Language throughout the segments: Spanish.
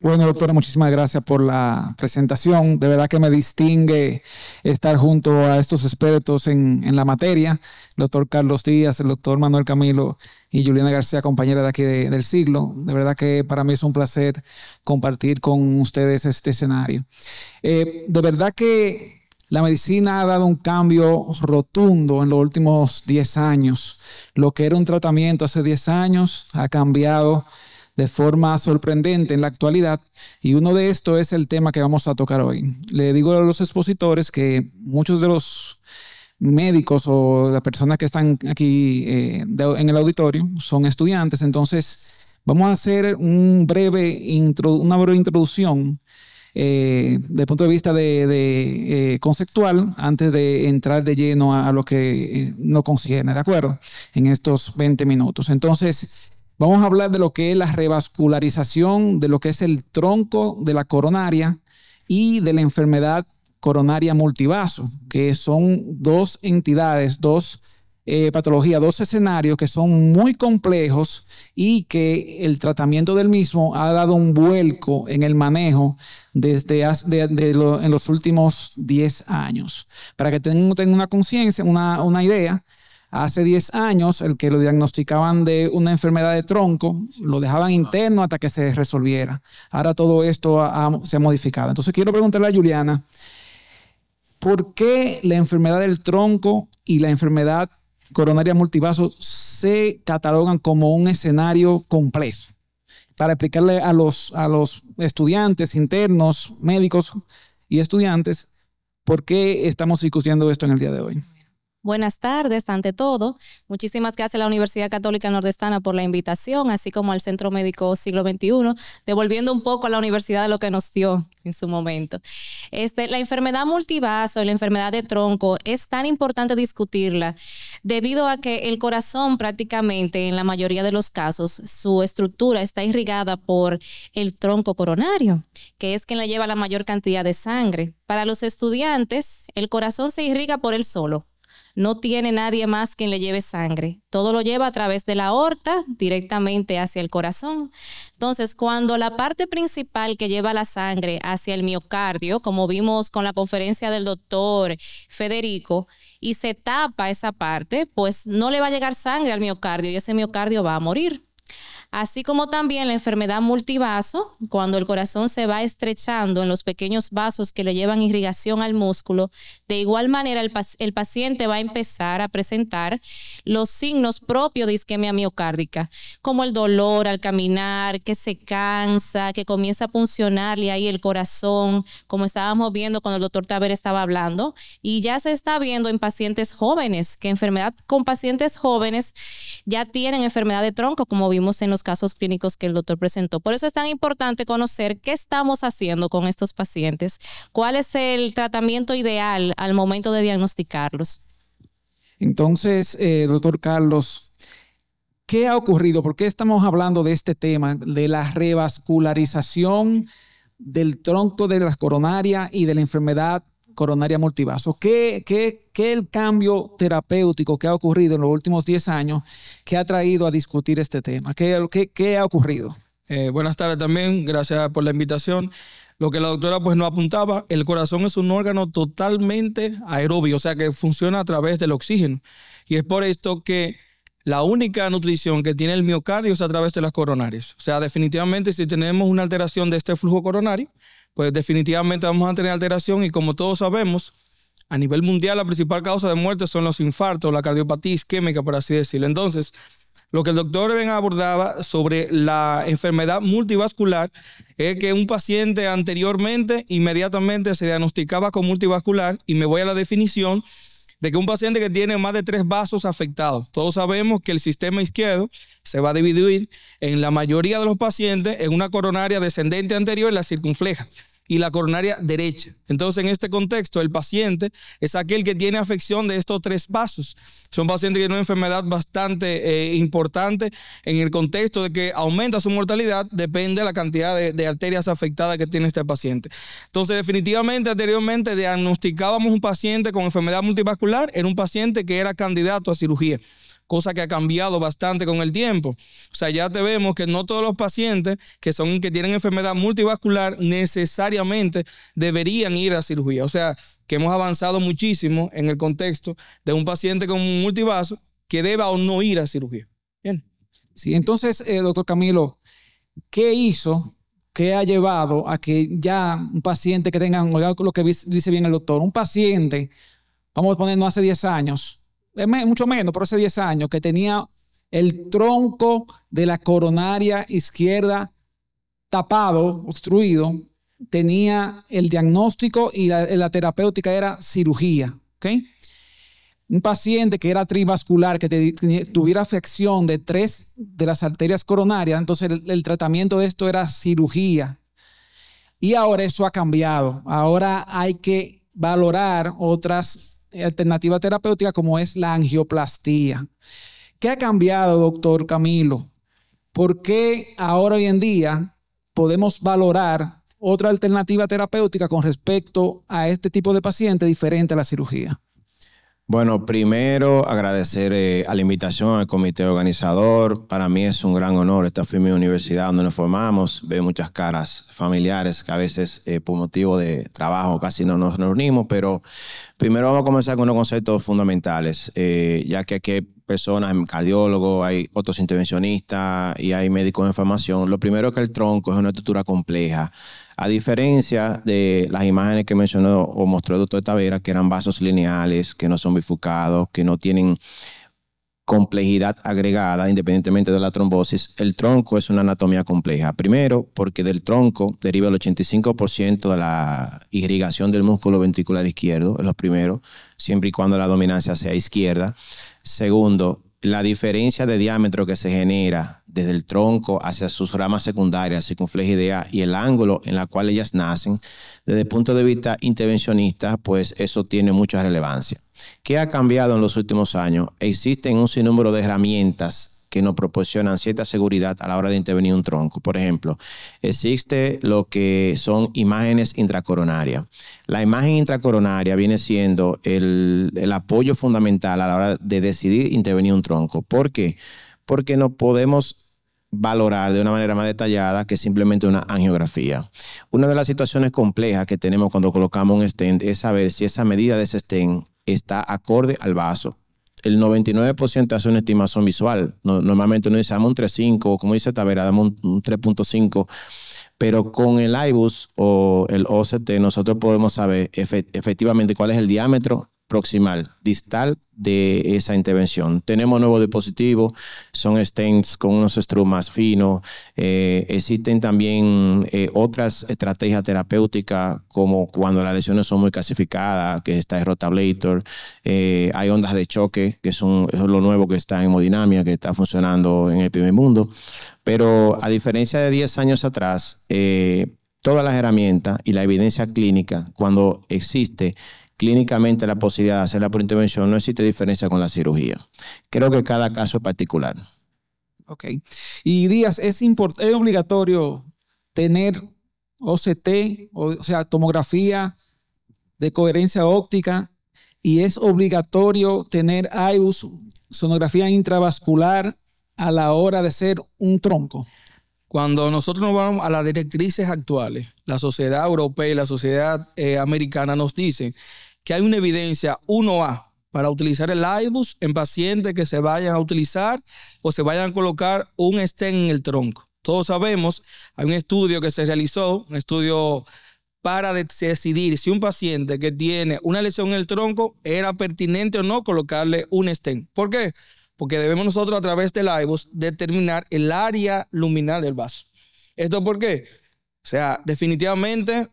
Bueno, doctora, muchísimas gracias por la presentación. De verdad que me distingue estar junto a estos expertos en la materia, el doctor Carlos Díaz, el doctor Manuel Camilo y Juliana García, compañera de aquí del siglo. De verdad que para mí es un placer compartir con ustedes este escenario. De verdad que la medicina ha dado un cambio rotundo en los últimos 10 años. Lo que era un tratamiento hace 10 años ha cambiado de forma sorprendente en la actualidad, y uno de estos es el tema que vamos a tocar hoy. Le digo a los expositores que muchos de los médicos o las personas que están aquí en el auditorio son estudiantes, entonces vamos a hacer una breve introducción desde el punto de vista conceptual antes de entrar de lleno a lo que nos concierne, ¿de acuerdo? En estos 20 minutos. Entonces, vamos a hablar de lo que es la revascularización, de lo que es el tronco de la coronaria y de la enfermedad coronaria multivaso, que son dos entidades, dos patologías, dos escenarios que son muy complejos y que el tratamiento del mismo ha dado un vuelco en el manejo en los últimos 10 años. Para que tengan una conciencia, una idea, hace 10 años, el que lo diagnosticaban de una enfermedad de tronco, lo dejaban interno hasta que se resolviera. Ahora todo esto se ha modificado. Entonces quiero preguntarle a Juliana, ¿por qué la enfermedad del tronco y la enfermedad coronaria multivaso se catalogan como un escenario complejo? Para explicarle a los estudiantes, internos, médicos y estudiantes, ¿por qué estamos discutiendo esto en el día de hoy? Buenas tardes, ante todo. Muchísimas gracias a la Universidad Católica Nordestana por la invitación, así como al Centro Médico Siglo XXI, devolviendo un poco a la universidad de lo que nos dio en su momento. La enfermedad multivaso y la enfermedad de tronco es tan importante discutirla debido a que el corazón prácticamente en la mayoría de los casos su estructura está irrigada por el tronco coronario, que es quien le lleva la mayor cantidad de sangre. Para los estudiantes, el corazón se irriga por él solo. No tiene nadie más quien le lleve sangre. Todo lo lleva a través de la aorta directamente hacia el corazón. Entonces, cuando la parte principal que lleva la sangre hacia el miocardio, como vimos con la conferencia del doctor Federico, y se tapa esa parte, pues no le va a llegar sangre al miocardio y ese miocardio va a morir. Así como también la enfermedad multivaso, cuando el corazón se va estrechando en los pequeños vasos que le llevan irrigación al músculo, de igual manera el paciente va a empezar a presentar los signos propios de isquemia miocárdica, como el dolor al caminar, que se cansa, que comienza a funcionarle ahí el corazón, como estábamos viendo cuando el doctor Taver estaba hablando, y ya se está viendo en pacientes jóvenes, que enfermedad con pacientes jóvenes ya tienen enfermedad de tronco, como vimos en los casos clínicos que el doctor presentó. Por eso es tan importante conocer qué estamos haciendo con estos pacientes, cuál es el tratamiento ideal al momento de diagnosticarlos. Entonces, doctor Carlos, ¿qué ha ocurrido? ¿Por qué estamos hablando de este tema, de la revascularización del tronco de la coronaria y de la enfermedad coronaria multivaso? ¿Qué el cambio terapéutico que ha ocurrido en los últimos 10 años que ha traído a discutir este tema? ¿Qué ha ocurrido? Buenas tardes también, gracias por la invitación. Lo que la doctora pues nos apuntaba, el corazón es un órgano totalmente aerobio, o sea que funciona a través del oxígeno. Y es por esto que la única nutrición que tiene el miocardio es a través de las coronarias. O sea, definitivamente si tenemos una alteración de este flujo coronario, pues definitivamente vamos a tener alteración, y como todos sabemos, a nivel mundial la principal causa de muerte son los infartos, la cardiopatía isquémica, por así decirlo. Entonces, lo que el doctor Ben abordaba sobre la enfermedad multivascular es que un paciente anteriormente, inmediatamente se diagnosticaba con multivascular, y me voy a la definición de que un paciente que tiene más de 3 vasos afectados. Todos sabemos que el sistema izquierdo se va a dividir en la mayoría de los pacientes en una coronaria descendente anterior y la circunfleja, y la coronaria derecha. Entonces, en este contexto, el paciente es aquel que tiene afección de estos 3 vasos. Son pacientes que tienen una enfermedad bastante importante en el contexto de que aumenta su mortalidad, depende de la cantidad de arterias afectadas que tiene este paciente. Entonces, definitivamente, anteriormente diagnosticábamos un paciente con enfermedad multivascular, era un paciente que era candidato a cirugía. cosa que ha cambiado bastante con el tiempo. O sea, ya te vemos que no todos los pacientes que tienen enfermedad multivascular necesariamente deberían ir a cirugía. O sea, que hemos avanzado muchísimo en el contexto de un paciente con multivaso que deba o no ir a cirugía. Bien. Sí, entonces, doctor Camilo, ¿qué hizo? ¿Qué ha llevado a que ya un paciente que tenga, lo que dice bien el doctor, un paciente, vamos a ponernos hace 10 años, mucho menos, pero hace 10 años, que tenía el tronco de la coronaria izquierda tapado, obstruido, tenía el diagnóstico y la terapéutica era cirugía, ¿ok? Un paciente que era trivascular, que tuviera afección de 3 de las arterias coronarias, entonces el tratamiento de esto era cirugía. Y ahora eso ha cambiado. Ahora hay que valorar otras alternativas terapéuticas como es la angioplastía. ¿Qué ha cambiado, doctor Camilo? ¿Por qué ahora hoy en día podemos valorar otra alternativa terapéutica con respecto a este tipo de paciente diferente a la cirugía? Bueno, primero agradecer a la invitación al comité organizador. Para mí es un gran honor. Esta fue mi universidad donde nos formamos. Veo muchas caras familiares que a veces por motivo de trabajo casi no nos reunimos, pero primero vamos a comenzar con unos conceptos fundamentales, ya que aquí hay personas, cardiólogos, hay otros intervencionistas y hay médicos de formación. Lo primero es que el tronco es una estructura compleja. A diferencia de las imágenes que mencionó o mostró el doctor Tavera, que eran vasos lineales, que no son bifurcados, que no tienen complejidad agregada independientemente de la trombosis, el tronco es una anatomía compleja. Primero, porque del tronco deriva el 85% de la irrigación del músculo ventricular izquierdo, es lo primero, siempre y cuando la dominancia sea izquierda. Segundo, la diferencia de diámetro que se genera desde el tronco hacia sus ramas secundarias, circunflejidea, y el ángulo en la cual ellas nacen, desde el punto de vista intervencionista, pues eso tiene mucha relevancia. ¿Qué ha cambiado en los últimos años? Existen un sinnúmero de herramientas que nos proporcionan cierta seguridad a la hora de intervenir un tronco. Por ejemplo, existe lo que son imágenes intracoronarias. La imagen intracoronaria viene siendo el apoyo fundamental a la hora de decidir intervenir un tronco. ¿Por qué? Porque no podemos valorar de una manera más detallada que simplemente una angiografía. Una de las situaciones complejas que tenemos cuando colocamos un stent es saber si esa medida de ese stent está acorde al vaso. El 99% hace una estimación visual. Normalmente uno dice, dame un 3.5, o como dice Tavera, dame un 3.5. Pero con el IBUS o el OCT nosotros podemos saber efectivamente cuál es el diámetro proximal, distal de esa intervención. Tenemos nuevos dispositivos, son stents con unos screws más finos. Existen también otras estrategias terapéuticas, como cuando las lesiones son muy calcificadas, que está el rotablator. Hay ondas de choque, que es lo nuevo que está en hemodinamia, que está funcionando en el primer mundo. Pero a diferencia de 10 años atrás, todas las herramientas y la evidencia clínica, cuando existe clínicamente la posibilidad de hacerla por intervención, no existe diferencia con la cirugía. Creo que cada caso es particular. Ok. Y Díaz, ¿es obligatorio tener OCT, o sea, tomografía de coherencia óptica, y es obligatorio tener IBUS, sonografía intravascular, a la hora de hacer un tronco? Cuando nosotros nos vamos a las directrices actuales, la sociedad europea y la sociedad americana nos dicen que hay una evidencia 1A para utilizar el IBUS en pacientes que se vayan a utilizar o se vayan a colocar un stent en el tronco. Todos sabemos, hay un estudio que se realizó, un estudio para decidir si un paciente que tiene una lesión en el tronco era pertinente o no colocarle un stent. ¿Por qué? Porque debemos nosotros a través del IBUS determinar el área luminal del vaso. ¿Esto por qué? O sea, definitivamente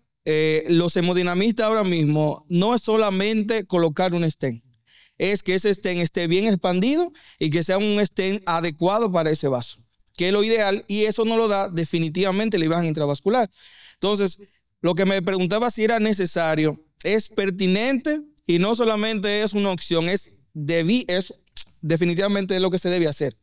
los hemodinamistas ahora mismo no es solamente colocar un stent, es que ese stent esté bien expandido y que sea un stent adecuado para ese vaso, que es lo ideal, y eso no lo da definitivamente la imagen intravascular. Entonces, lo que me preguntaba si era necesario, es pertinente y no solamente es una opción, es definitivamente es lo que se debe hacer.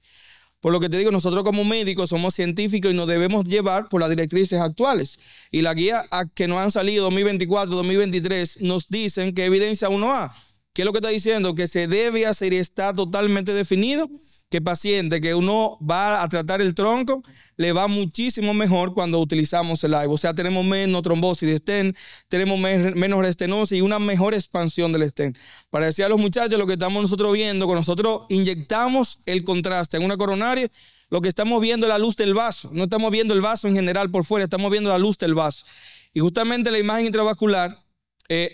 Por lo que te digo, nosotros como médicos somos científicos y nos debemos llevar por las directrices actuales. Y la guía que nos han salido 2024, 2023 nos dicen que evidencia 1A. ¿Qué es lo que está diciendo? Que se debe hacer y está totalmente definido que paciente que uno va a tratar el tronco, le va muchísimo mejor cuando utilizamos el IVO. O sea, tenemos menos trombosis de stent, tenemos menos restenosis y una mejor expansión del stent. Para decir a los muchachos lo que estamos nosotros viendo, cuando nosotros inyectamos el contraste en una coronaria, lo que estamos viendo es la luz del vaso. No estamos viendo el vaso en general por fuera, estamos viendo la luz del vaso. Y justamente la imagen intravascular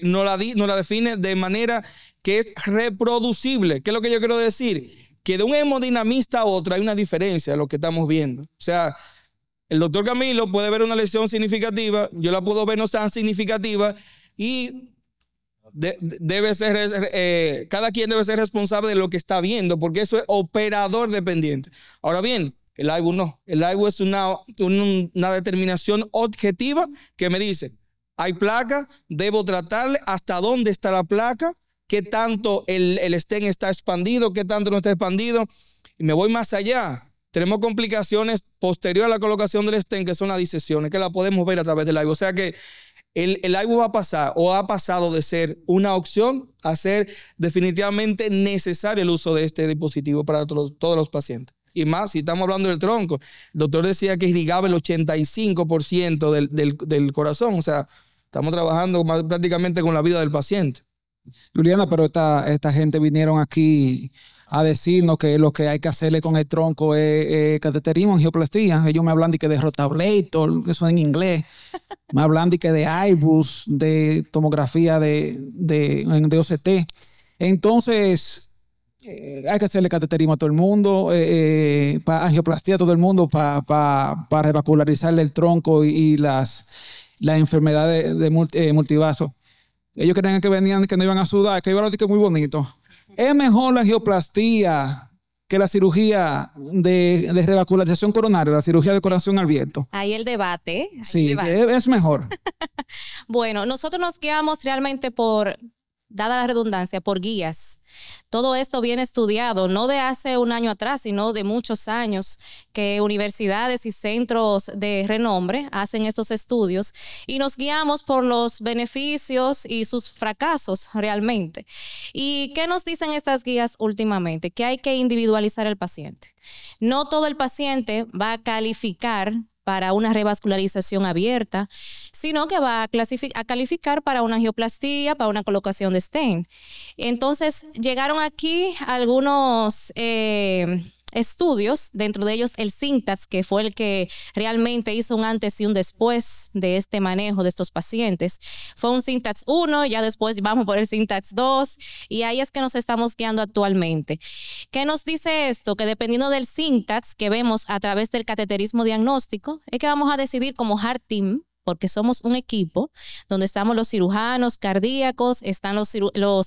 nos la define de manera que es reproducible. ¿Qué es lo que yo quiero decir? Que de un hemodinamista a otro hay una diferencia de lo que estamos viendo. O sea, el doctor Camilo puede ver una lesión significativa, yo la puedo ver no tan significativa y debe ser, cada quien debe ser responsable de lo que está viendo, porque eso es operador dependiente. Ahora bien, el IVO no. El IVO es una determinación objetiva que me dice, hay placa, debo tratarle, hasta dónde está la placa, qué tanto el stent está expandido, qué tanto no está expandido. Y me voy más allá. Tenemos complicaciones posteriores a la colocación del stent, que son las disesiones, que la podemos ver a través del IVO. O sea que el IVO va a pasar o ha pasado de ser una opción a ser definitivamente necesario el uso de este dispositivo para todos los pacientes. Y más, si estamos hablando del tronco, el doctor decía que irrigaba el 85% del corazón. O sea, estamos trabajando prácticamente con la vida del paciente. Juliana, pero esta gente vinieron aquí a decirnos que lo que hay que hacerle con el tronco es cateterismo, angioplastía. Ellos me hablan de que de rotablator, eso en inglés. Me hablan de que de IVUS, de tomografía de OCT. Entonces, hay que hacerle cateterismo a todo el mundo, angioplastía a todo el mundo para revascularizarle el tronco y las enfermedades de multivaso. Ellos creían que venían, que no iban a sudar, que iban a decir que es muy bonito. Es mejor la angioplastía que la cirugía de revascularización coronaria, la cirugía de corazón abierto. Ahí el debate. Sí, es mejor. Bueno, nosotros nos guiamos realmente dada la redundancia, por guías. Todo esto viene estudiado, no de hace un año atrás, sino de muchos años, que universidades y centros de renombre hacen estos estudios y nos guiamos por los beneficios y sus fracasos realmente. ¿Y qué nos dicen estas guías últimamente? Que hay que individualizar el paciente. No todo el paciente va a calificar para una revascularización abierta, sino que va a calificar para una angioplastía, para una colocación de stent. Entonces, llegaron aquí algunos estudios, dentro de ellos el SYNTAX, que fue el que realmente hizo un antes y un después de este manejo de estos pacientes. Fue un SYNTAX 1, ya después vamos por el SYNTAX 2, y ahí es que nos estamos guiando actualmente. ¿Qué nos dice esto? Que dependiendo del SYNTAX que vemos a través del cateterismo diagnóstico, es que vamos a decidir como Heart Team, porque somos un equipo donde estamos los cirujanos cardíacos, están los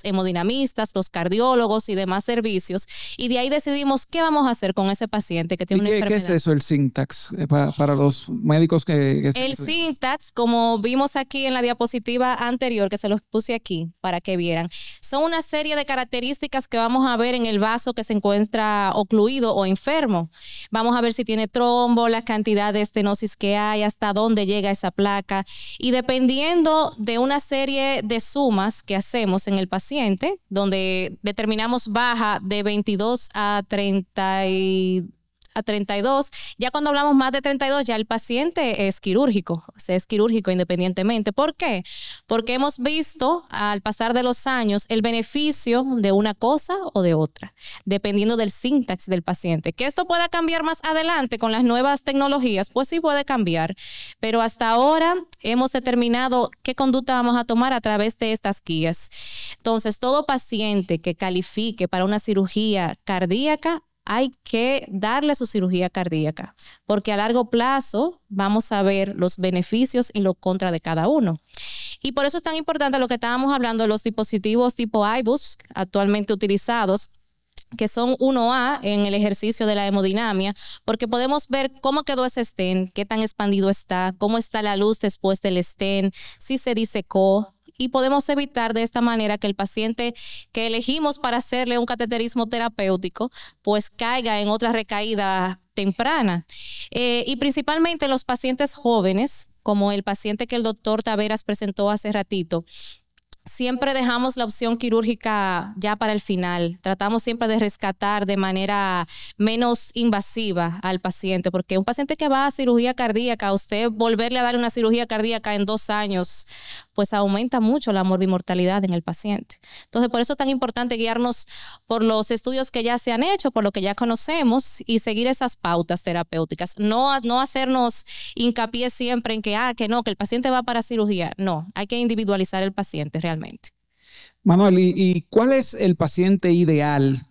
hemodinamistas, los cardiólogos y demás servicios, y de ahí decidimos qué vamos a hacer con ese paciente que tiene una enfermedad. ¿Qué es eso, el SYNTAX, para los médicos que el SYNTAX, como vimos aquí en la diapositiva anterior, que se los puse aquí para que vieran, son una serie de características que vamos a ver en el vaso que se encuentra ocluido o enfermo. Vamos a ver si tiene trombo, la cantidad de estenosis que hay, hasta dónde llega esa placa, y dependiendo de una serie de sumas que hacemos en el paciente, donde determinamos baja de 22 a 32, ya cuando hablamos más de 32, ya el paciente es quirúrgico, es quirúrgico independientemente. ¿Por qué? Porque hemos visto al pasar de los años el beneficio de una cosa o de otra, dependiendo del SYNTAX del paciente. Que esto pueda cambiar más adelante con las nuevas tecnologías, pues sí puede cambiar, pero hasta ahora hemos determinado qué conducta vamos a tomar a través de estas guías. Entonces, todo paciente que califique para una cirugía cardíaca, hay que darle su cirugía cardíaca, porque a largo plazo vamos a ver los beneficios y los contras de cada uno. Y por eso es tan importante lo que estábamos hablando de los dispositivos tipo IVUS actualmente utilizados, que son 1A en el ejercicio de la hemodinamia, porque podemos ver cómo quedó ese stent, qué tan expandido está, cómo está la luz después del stent, si se disecó, y podemos evitar de esta manera que el paciente que elegimos para hacerle un cateterismo terapéutico pues caiga en otra recaída temprana. Y principalmente los pacientes jóvenes, como el paciente que el doctor Taveras presentó hace ratito, siempre dejamos la opción quirúrgica ya para el final. Tratamos siempre de rescatar de manera menos invasiva al paciente, porque un paciente que va a cirugía cardíaca, usted volverle a dar una cirugía cardíaca en 2 años, pues aumenta mucho la morbimortalidad en el paciente. Entonces, por eso es tan importante guiarnos por los estudios que ya se han hecho, por lo que ya conocemos y seguir esas pautas terapéuticas. No hacernos hincapié siempre en que el paciente va para cirugía. No, hay que individualizar el paciente realmente. Manuel, ¿y cuál es el paciente ideal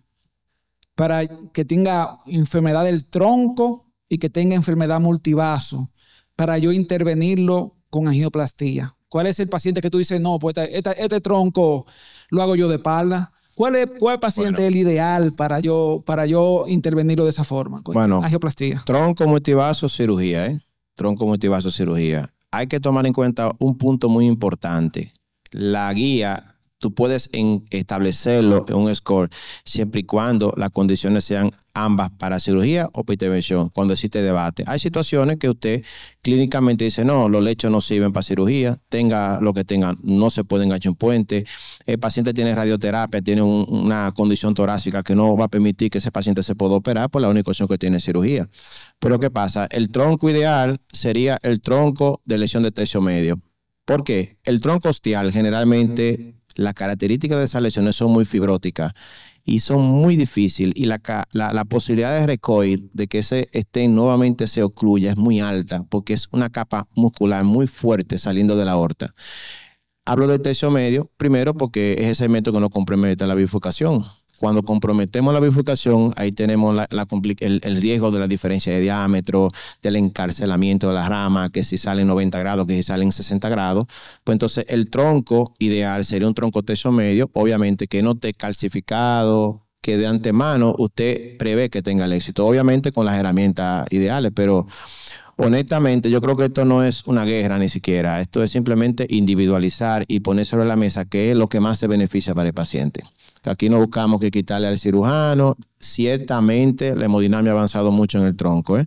para que tenga enfermedad del tronco y que tenga enfermedad multivaso para yo intervenirlo con angioplastía? ¿Cuál es el paciente que tú dices, no, pues este tronco lo hago yo de espalda? ¿Cuál paciente es el ideal para yo intervenirlo de esa forma? Bueno, angioplastía. Tronco multivaso, cirugía, Tronco multivaso, cirugía. Hay que tomar en cuenta un punto muy importante. La guía, tú puedes establecerlo en un score siempre y cuando las condiciones sean ambas para cirugía o para intervención, cuando existe debate. Hay situaciones que usted clínicamente dice, no, los lechos no sirven para cirugía, tenga lo que tenga, no se puede enganchar un puente, el paciente tiene radioterapia, tiene una condición torácica que no va a permitir que ese paciente se pueda operar, pues la única opción que tiene es cirugía. Pero ¿qué pasa? El tronco ideal sería el tronco de lesión de tercio medio. ¿Por qué? El tronco ostial generalmente las características de esas lesiones son muy fibróticas y son muy difíciles y la posibilidad de recoil, de que ese estén nuevamente se ocluya, es muy alta porque es una capa muscular muy fuerte saliendo de la aorta. Hablo del tercio medio primero porque es el segmento que no compromete la bifurcación. Cuando comprometemos la bifurcación, ahí tenemos el riesgo de la diferencia de diámetro, del encarcelamiento de la rama, que si salen 90 grados, que si salen 60 grados. Pues entonces el tronco ideal sería un tronco tercio medio, obviamente que no esté calcificado, que de antemano usted prevé que tenga el éxito, obviamente con las herramientas ideales, pero honestamente yo creo que esto no es una guerra ni siquiera, esto es simplemente individualizar y poner sobre la mesa qué es lo que más se beneficia para el paciente. Aquí no buscamos que quitarle al cirujano. Ciertamente la hemodinamia ha avanzado mucho en el tronco,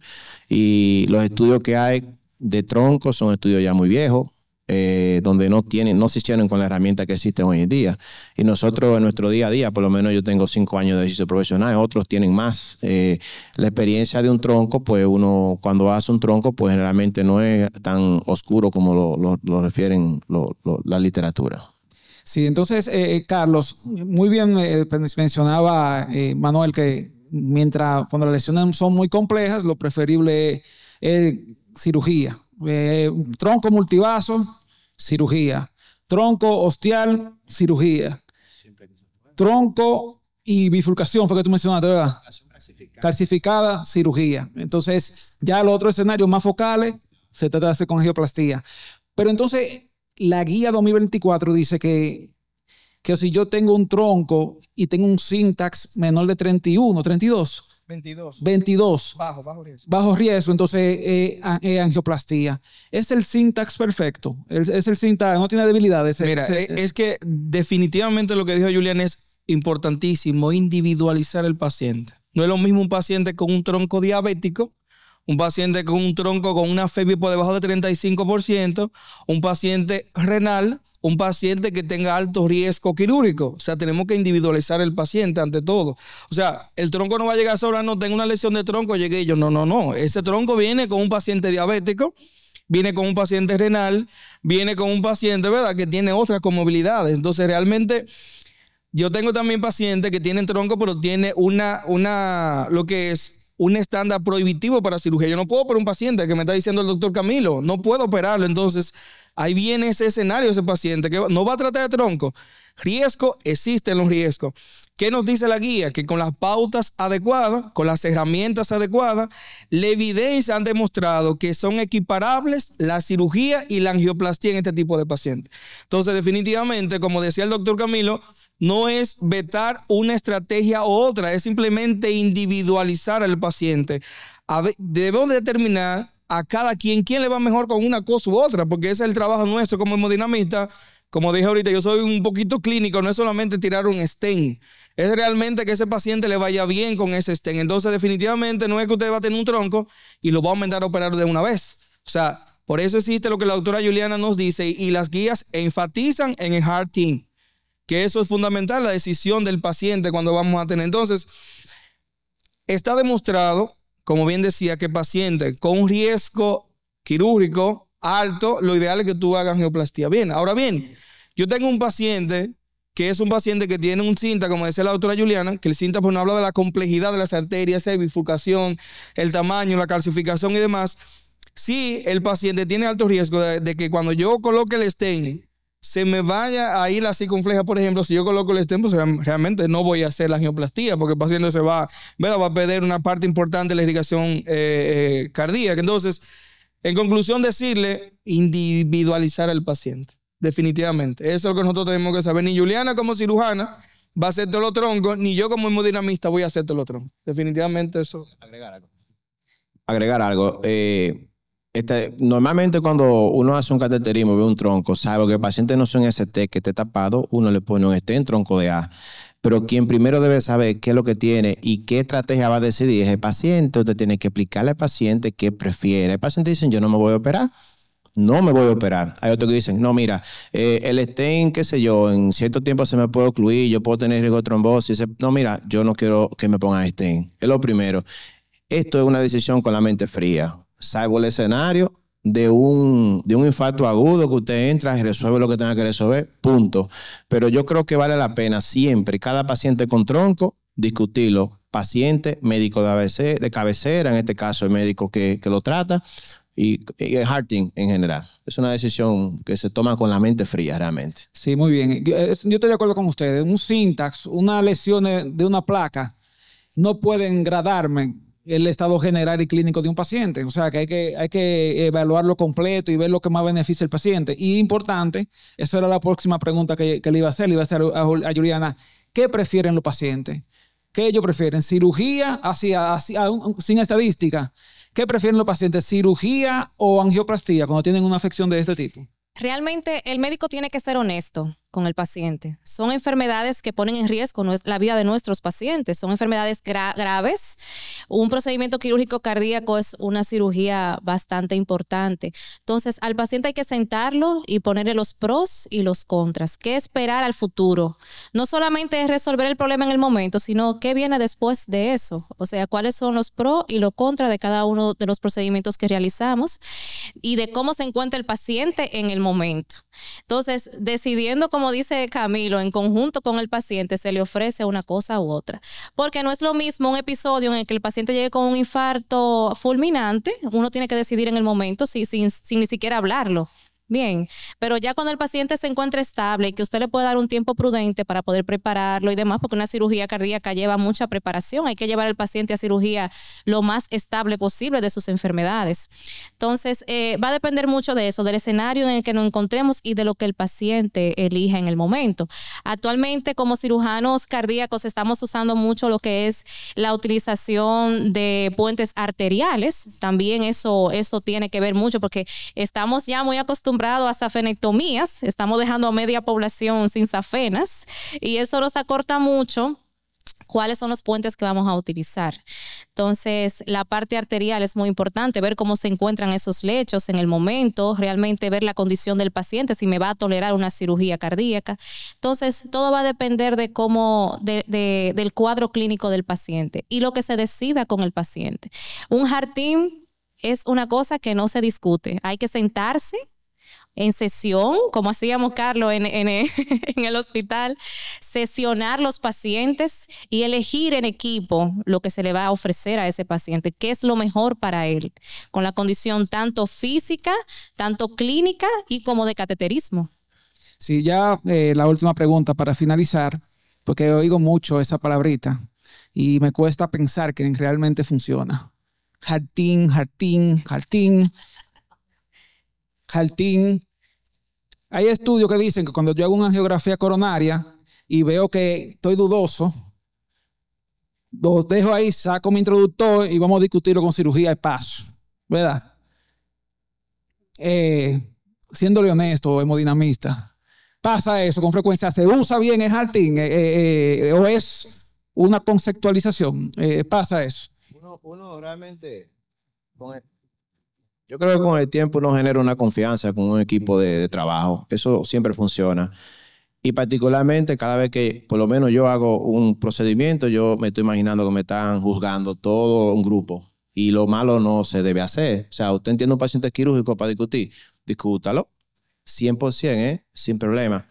y los estudios que hay de tronco son estudios ya muy viejos, donde no se hicieron con la herramienta que existe hoy en día. Y nosotros en nuestro día a día, por lo menos yo tengo 5 años de ejercicio profesional, otros tienen más. La experiencia de un tronco, pues uno cuando hace un tronco, pues generalmente no es tan oscuro como lo refieren la literatura. Sí, entonces, Carlos, muy bien mencionaba Manuel que cuando las lesiones son muy complejas, lo preferible es cirugía. Tronco multivaso, cirugía. Tronco ostial, cirugía. Tronco y bifurcación, fue que tú mencionaste, ¿verdad? Calcificada, cirugía. Entonces, ya los otros escenarios más focales se trata de hacer con angioplastía. Pero entonces, la guía 2024 dice que si yo tengo un tronco y tengo un syntax menor de 31, 32. 22. Bajo riesgo, entonces angioplastía. ¿Es el syntax perfecto? ¿Es el syntax? ¿No tiene debilidades? Mira, es que definitivamente lo que dijo Julián es importantísimo, individualizar el paciente. No es lo mismo un paciente con un tronco diabético, un paciente con un tronco con una FeBI por debajo de 35%, un paciente renal, un paciente que tenga alto riesgo quirúrgico. O sea, tenemos que individualizar el paciente ante todo. O sea, el tronco no va a llegar solo, no tengo una lesión de tronco, llegué yo. No. Ese tronco viene con un paciente diabético, viene con un paciente renal, viene con un paciente, ¿verdad?, que tiene otras comorbilidades. Entonces, realmente, yo tengo también pacientes que tienen tronco, pero tiene lo que es un estándar prohibitivo para cirugía. Yo no puedo operar un paciente que me está diciendo el doctor Camilo, no puedo operarlo. Entonces, ahí viene ese escenario, ese paciente que no va a tratar de tronco. Riesgo, existen los riesgos. ¿Qué nos dice la guía? Que con las pautas adecuadas, con las herramientas adecuadas, la evidencia han demostrado que son equiparables la cirugía y la angioplastía en este tipo de pacientes. Entonces, definitivamente, como decía el doctor Camilo, no es vetar una estrategia u otra, es simplemente individualizar al paciente. Debemos determinar a cada quién le va mejor con una cosa u otra, porque ese es el trabajo nuestro como hemodinamista. Como dije ahorita, yo soy un poquito clínico, no es solamente tirar un stent, es realmente que ese paciente le vaya bien con ese stent. Entonces, definitivamente no es que usted va a tener un tronco y lo va a aumentar a operar de una vez. O sea, Por eso existe lo que la doctora Juliana nos dice y las guías enfatizan en el Heart Team, que eso es fundamental, la decisión del paciente cuando vamos a tener. Entonces, está demostrado, como bien decía, que pacientes con un riesgo quirúrgico alto, lo ideal es que tú hagas angioplastía. Bien, ahora bien, yo tengo un paciente que es un paciente que tiene un cinta, como decía la doctora Juliana, que el cinta pues no habla de la complejidad de las arterias, la bifurcación, el tamaño, la calcificación y demás. Sí, el paciente tiene alto riesgo de que cuando yo coloque el stent, se me vaya a ir la circunfleja, por ejemplo. Si yo coloco el stent, pues realmente no voy a hacer la angioplastía porque el paciente va a perder una parte importante de la irrigación cardíaca. Entonces, en conclusión, decirle, individualizar al paciente. Definitivamente. Eso es lo que nosotros tenemos que saber. Ni Juliana como cirujana va a hacer todos los troncos, ni yo como hemodinamista voy a hacer todos los troncos. Definitivamente eso. Agregar algo. Normalmente cuando uno hace un cateterismo y ve un tronco, sabe que el paciente no es un ST que esté tapado, uno le pone un stent tronco de A. Pero quien primero debe saber qué es lo que tiene y qué estrategia va a decidir es el paciente. Usted tiene que explicarle al paciente qué prefiere. El paciente dice, yo no me voy a operar. No me voy a operar. Hay otros que dicen, no, mira, el stent, qué sé yo, en cierto tiempo se me puede ocluir, yo puedo tener riesgo de trombosis. No, mira, yo no quiero que me pongan stent. Es lo primero. Esto es una decisión con la mente fría. Salvo el escenario de un infarto agudo que usted entra y resuelve lo que tenga que resolver, punto. Pero yo creo que vale la pena siempre, cada paciente con tronco, discutirlo. Paciente, médico de ABC, de cabecera, en este caso el médico que lo trata, y el Heart Team en general. Es una decisión que se toma con la mente fría realmente. Sí, muy bien. Yo estoy de acuerdo con ustedes. Un syntax, una lesión de una placa, no pueden gradarme el estado general y clínico de un paciente. O sea, que hay que evaluarlo completo y ver lo que más beneficia al paciente. Y importante, eso era la próxima pregunta que le iba a hacer. Le iba a hacer a Juliana. ¿Qué prefieren los pacientes? ¿Qué ellos prefieren? ¿Cirugía sin estadística? ¿Qué prefieren los pacientes? ¿Cirugía o angioplastía cuando tienen una afección de este tipo? Realmente el médico tiene que ser honesto con el paciente. Son enfermedades que ponen en riesgo la vida de nuestros pacientes. Son enfermedades graves. Un procedimiento quirúrgico cardíaco es una cirugía bastante importante. Entonces, al paciente hay que sentarlo y ponerle los pros y los contras. ¿Qué esperar al futuro? No solamente es resolver el problema en el momento, sino qué viene después de eso. O sea, cuáles son los pros y los contras de cada uno de los procedimientos que realizamos y de cómo se encuentra el paciente en el momento. Entonces, decidiendo, como dice Camilo, en conjunto con el paciente, se le ofrece una cosa u otra. Porque no es lo mismo un episodio en el que el paciente llegue con un infarto fulminante. Uno tiene que decidir en el momento sin ni siquiera hablarlo. Bien, pero ya cuando el paciente se encuentra estable y que usted le puede dar un tiempo prudente para poder prepararlo y demás, porque una cirugía cardíaca lleva mucha preparación, hay que llevar al paciente a cirugía lo más estable posible de sus enfermedades. Entonces, va a depender mucho de eso, del escenario en el que nos encontremos y de lo que el paciente elija en el momento. Actualmente, como cirujanos cardíacos, estamos usando mucho lo que es la utilización de puentes arteriales. También eso tiene que ver mucho porque estamos ya muy acostumbrados a safenectomías, estamos dejando a media población sin safenas y eso nos acorta mucho cuáles son los puentes que vamos a utilizar. Entonces, la parte arterial es muy importante, ver cómo se encuentran esos lechos en el momento, realmente ver la condición del paciente, si me va a tolerar una cirugía cardíaca. Entonces, todo va a depender de del cuadro clínico del paciente y lo que se decida con el paciente. Un Heart Team es una cosa que no se discute. Hay que sentarse en sesión, como hacíamos, Carlos, en el hospital, sesionar los pacientes y elegir en equipo lo que se le va a ofrecer a ese paciente, qué es lo mejor para él, con la condición tanto física, tanto clínica y como de cateterismo. Sí, ya la última pregunta para finalizar, porque oigo mucho esa palabrita y me cuesta pensar que realmente funciona. Heart Team, Heart Team, Heart Team. Heart Team. Hay estudios que dicen que cuando yo hago una angiografía coronaria y veo que estoy dudoso, los dejo ahí, saco mi introductor y vamos a discutirlo con cirugía y paso, ¿verdad? Siéndole honesto, hemodinamista, pasa eso con frecuencia. ¿Se usa bien el Heart Team o es una conceptualización? Pasa eso. Uno realmente Yo creo que con el tiempo uno genera una confianza con un equipo de trabajo. Eso siempre funciona. Y particularmente cada vez que por lo menos yo hago un procedimiento, yo me estoy imaginando que me están juzgando todo un grupo. Y lo malo no se debe hacer. O sea, usted entiende un paciente quirúrgico para discutir, discútalo 100%, sin problema.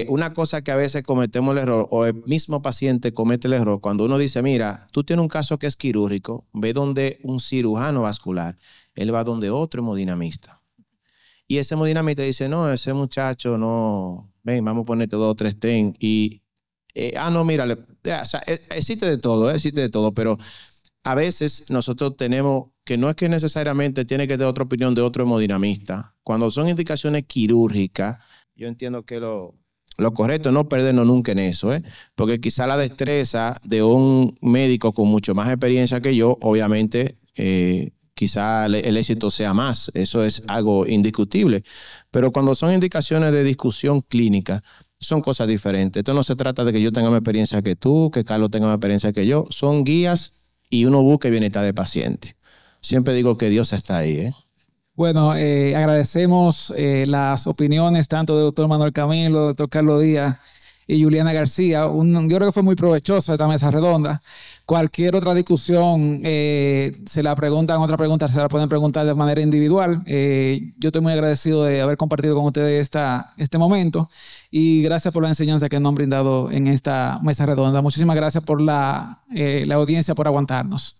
Una cosa que a veces cometemos el error, o el mismo paciente comete el error, cuando uno dice, mira, tú tienes un caso que es quirúrgico, ve donde un cirujano vascular, él va donde otro hemodinamista. Y ese hemodinamista dice, no, ese muchacho no, ven, vamos a ponerte 2 o 3 TEN. Y, no, mira, o sea, existe de todo, pero a veces nosotros tenemos que no es que necesariamente tiene que tener otra opinión de otro hemodinamista. Cuando son indicaciones quirúrgicas, yo entiendo que lo correcto es no perdernos nunca en eso, porque quizá la destreza de un médico con mucho más experiencia que yo, obviamente, quizá el éxito sea más. Eso es algo indiscutible. Pero cuando son indicaciones de discusión clínica, son cosas diferentes. Esto no se trata de que yo tenga más experiencia que tú, que Carlos tenga más experiencia que yo. Son guías y uno busca el bienestar del paciente. Siempre digo que Dios está ahí, Bueno, agradecemos las opiniones tanto del doctor Manuel Camilo, doctor Carlos Díaz y Juliana García. Yo creo que fue muy provechosa esta mesa redonda. Cualquier otra discusión, se la pueden preguntar de manera individual. Yo estoy muy agradecido de haber compartido con ustedes este momento y gracias por la enseñanza que nos han brindado en esta mesa redonda. Muchísimas gracias por la audiencia, por aguantarnos.